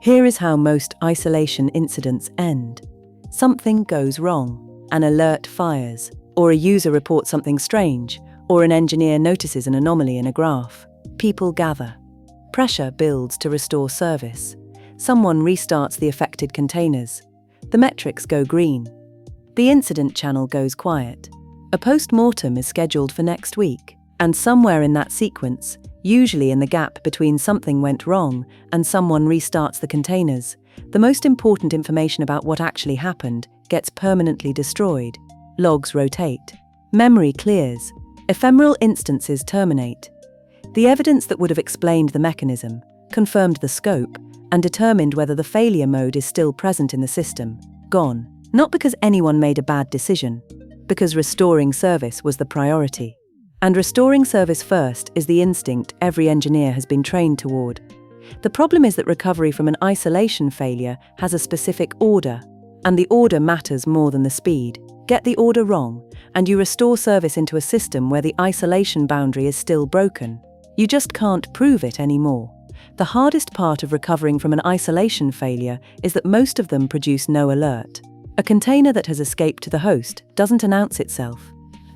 Here is how most isolation incidents end. Something goes wrong. An alert fires, or a user reports something strange, or an engineer notices an anomaly in a graph. People gather. Pressure builds to restore service. Someone restarts the affected containers. The metrics go green. The incident channel goes quiet. A post-mortem is scheduled for next week, and somewhere in that sequence, usually in the gap between something went wrong and someone restarts the containers, the most important information about what actually happened gets permanently destroyed. Logs rotate. Memory clears. Ephemeral instances terminate. The evidence that would have explained the mechanism, confirmed the scope, and determined whether the failure mode is still present in the system, gone. Not because anyone made a bad decision, because restoring service was the priority. And restoring service first is the instinct every engineer has been trained toward. The problem is that recovery from an isolation failure has a specific order, and the order matters more than the speed. Get the order wrong, and you restore service into a system where the isolation boundary is still broken. You just can't prove it anymore. The hardest part of recovering from an isolation failure is that most of them produce no alert. A container that has escaped to the host doesn't announce itself.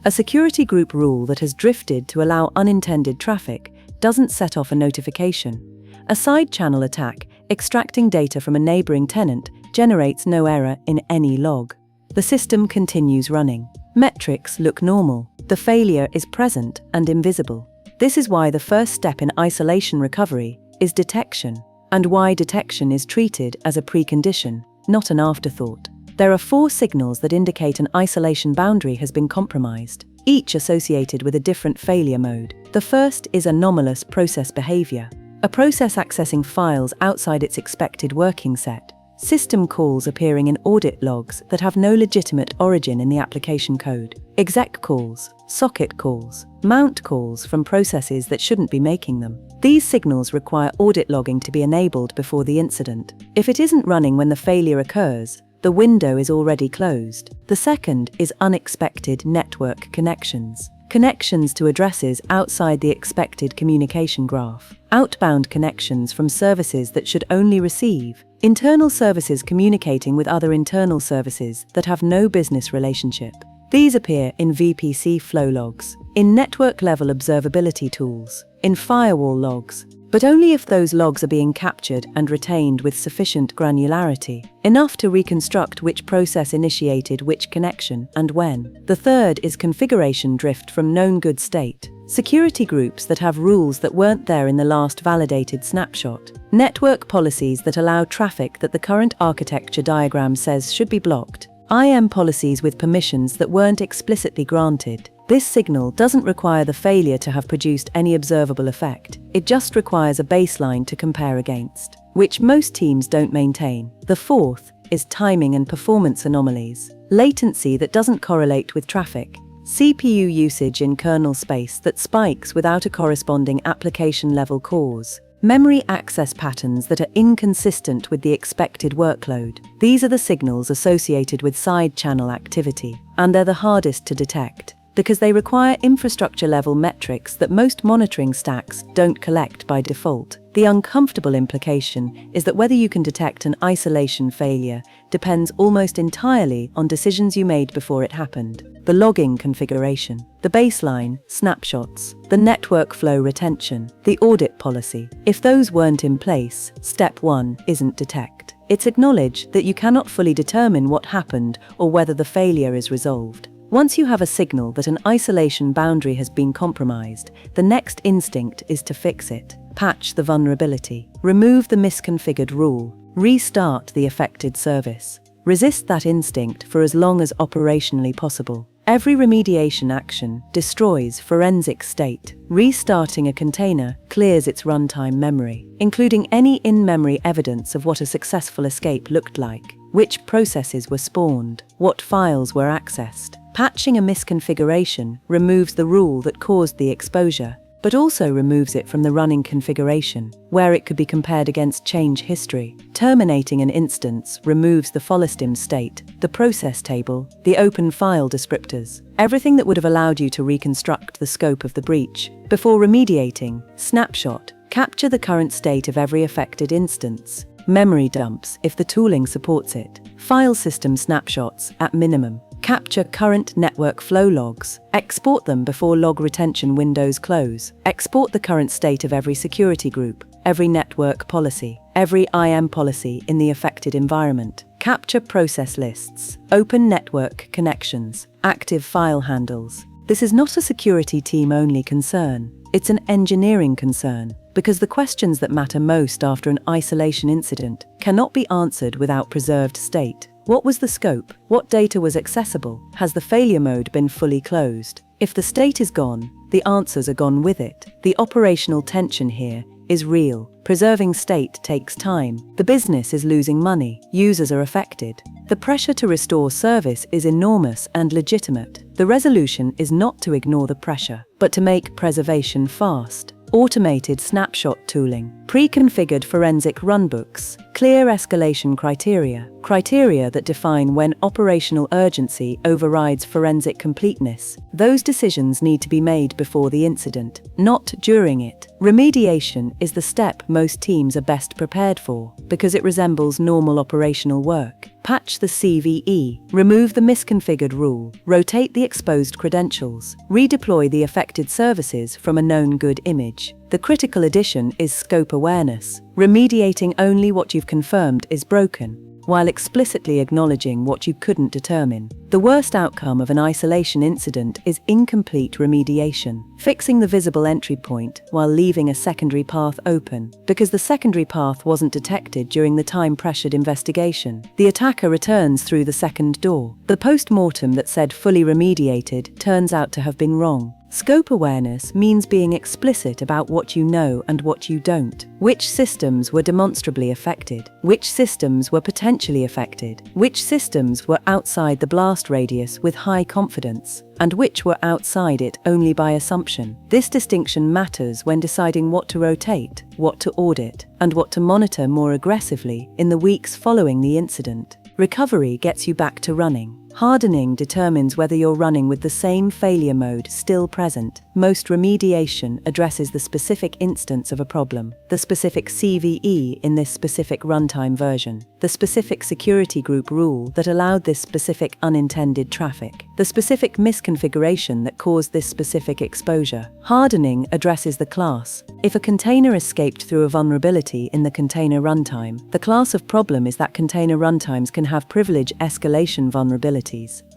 A security group rule that has drifted to allow unintended traffic doesn't set off a notification. A side channel attack extracting data from a neighboring tenant generates no error in any log. The system continues running. Metrics look normal. The failure is present and invisible. This is why the first step in isolation recovery is detection, and why detection is treated as a precondition, not an afterthought. There are 4 signals that indicate an isolation boundary has been compromised, each associated with a different failure mode. The first is anomalous process behavior, a process accessing files outside its expected working set. System calls appearing in audit logs that have no legitimate origin in the application code. Exec calls, socket calls, mount calls from processes that shouldn't be making them. These signals require audit logging to be enabled before the incident. If it isn't running when the failure occurs, the window is already closed. The second is unexpected network connections. Connections to addresses outside the expected communication graph. Outbound connections from services that should only receive. Internal services communicating with other internal services that have no business relationship. These appear in VPC flow logs, in network-level observability tools, in firewall logs, but only if those logs are being captured and retained with sufficient granularity, enough to reconstruct which process initiated which connection and when. The third is configuration drift from known good state. Security groups that have rules that weren't there in the last validated snapshot. Network policies that allow traffic that the current architecture diagram says should be blocked. IAM policies with permissions that weren't explicitly granted. This signal doesn't require the failure to have produced any observable effect. It just requires a baseline to compare against, which most teams don't maintain. The fourth is timing and performance anomalies. Latency that doesn't correlate with traffic. CPU usage in kernel space that spikes without a corresponding application-level cause. Memory access patterns that are inconsistent with the expected workload. These are the signals associated with side channel activity, and they're the hardest to detect, because they require infrastructure-level metrics that most monitoring stacks don't collect by default. The uncomfortable implication is that whether you can detect an isolation failure depends almost entirely on decisions you made before it happened. The logging configuration, the baseline, snapshots, the network flow retention, the audit policy. If those weren't in place, step 1 isn't detect. It's acknowledge that you cannot fully determine what happened or whether the failure is resolved. Once you have a signal that an isolation boundary has been compromised, the next instinct is to fix it. Patch the vulnerability. Remove the misconfigured rule. Restart the affected service. Resist that instinct for as long as operationally possible. Every remediation action destroys forensic state. Restarting a container clears its runtime memory, including any in-memory evidence of what a successful escape looked like, which processes were spawned, what files were accessed. Patching a misconfiguration removes the rule that caused the exposure, but also removes it from the running configuration, where it could be compared against change history. Terminating an instance removes the filesystem state, the process table, the open file descriptors, everything that would have allowed you to reconstruct the scope of the breach. Before remediating, snapshot, capture the current state of every affected instance. memory dumps if the tooling supports it, file system snapshots at minimum. Capture current network flow logs. Export them before log retention windows close. Export the current state of every security group, every network policy, every IAM policy in the affected environment. Capture process lists, open network connections, active file handles. This is not a security team only concern. It's an engineering concern, because the questions that matter most after an isolation incident cannot be answered without preserved state. What was the scope? What data was accessible? Has the failure mode been fully closed? If the state is gone, the answers are gone with it. The operational tension here is real. Preserving state takes time. The business is losing money. Users are affected. The pressure to restore service is enormous and legitimate. The resolution is not to ignore the pressure, but to make preservation fast. Automated snapshot tooling, pre-configured forensic runbooks, clear escalation criteria that define when operational urgency overrides forensic completeness. Those decisions need to be made before the incident, not during it. Remediation is the step most teams are best prepared for, because it resembles normal operational work. Patch the CVE, remove the misconfigured rule, rotate the exposed credentials, redeploy the affected services from a known good image. The critical addition is scope awareness. Remediating only what you've confirmed is broken, while explicitly acknowledging what you couldn't determine. The worst outcome of an isolation incident is incomplete remediation, fixing the visible entry point while leaving a secondary path open, because the secondary path wasn't detected during the time-pressured investigation. The attacker returns through the second door. The post-mortem that said fully remediated turns out to have been wrong. Scope awareness means being explicit about what you know and what you don't. Which systems were demonstrably affected? Which systems were potentially affected? Which systems were outside the blast radius with high confidence? And which were outside it only by assumption? This distinction matters when deciding what to rotate, what to audit, and what to monitor more aggressively in the weeks following the incident. Recovery gets you back to running. Hardening determines whether you're running with the same failure mode still present. Most remediation addresses the specific instance of a problem, the specific CVE in this specific runtime version, the specific security group rule that allowed this specific unintended traffic, the specific misconfiguration that caused this specific exposure. Hardening addresses the class. If a container escaped through a vulnerability in the container runtime, the class of problem is that container runtimes can have privilege escalation vulnerabilities.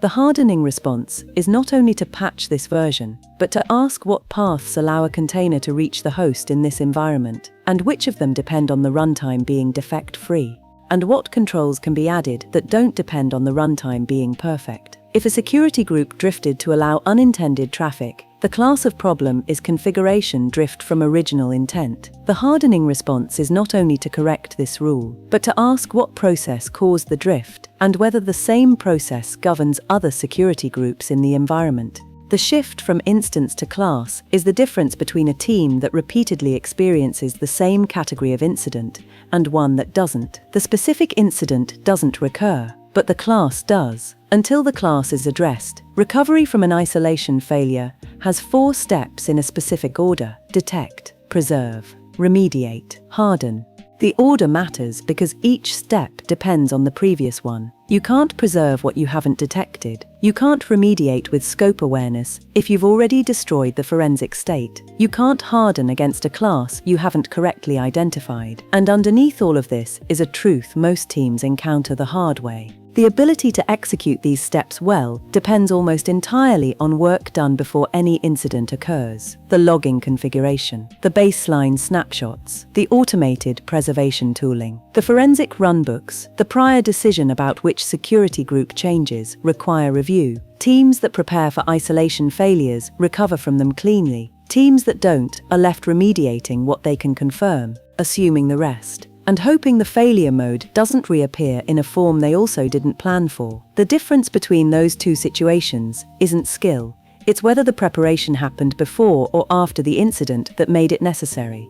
The hardening response is not only to patch this version, but to ask what paths allow a container to reach the host in this environment, and which of them depend on the runtime being defect-free, and what controls can be added that don't depend on the runtime being perfect. If a security group drifted to allow unintended traffic, the class of problem is configuration drift from original intent. The hardening response is not only to correct this rule, but to ask what process caused the drift, and whether the same process governs other security groups in the environment. The shift from instance to class is the difference between a team that repeatedly experiences the same category of incident and one that doesn't. The specific incident doesn't recur, but the class does. Until the class is addressed, recovery from an isolation failure has 4 steps in a specific order: detect, preserve, remediate, harden. The order matters because each step depends on the previous one. You can't preserve what you haven't detected. You can't remediate with scope awareness if you've already destroyed the forensic state. You can't harden against a class you haven't correctly identified. And underneath all of this is a truth most teams encounter the hard way. The ability to execute these steps well depends almost entirely on work done before any incident occurs. The logging configuration, the baseline snapshots, the automated preservation tooling, the forensic runbooks, the prior decision about which security group changes require review. Teams that prepare for isolation failures recover from them cleanly. Teams that don't are left remediating what they can confirm, assuming the rest, and hoping the failure mode doesn't reappear in a form they also didn't plan for. The difference between those two situations isn't skill, it's whether the preparation happened before or after the incident that made it necessary.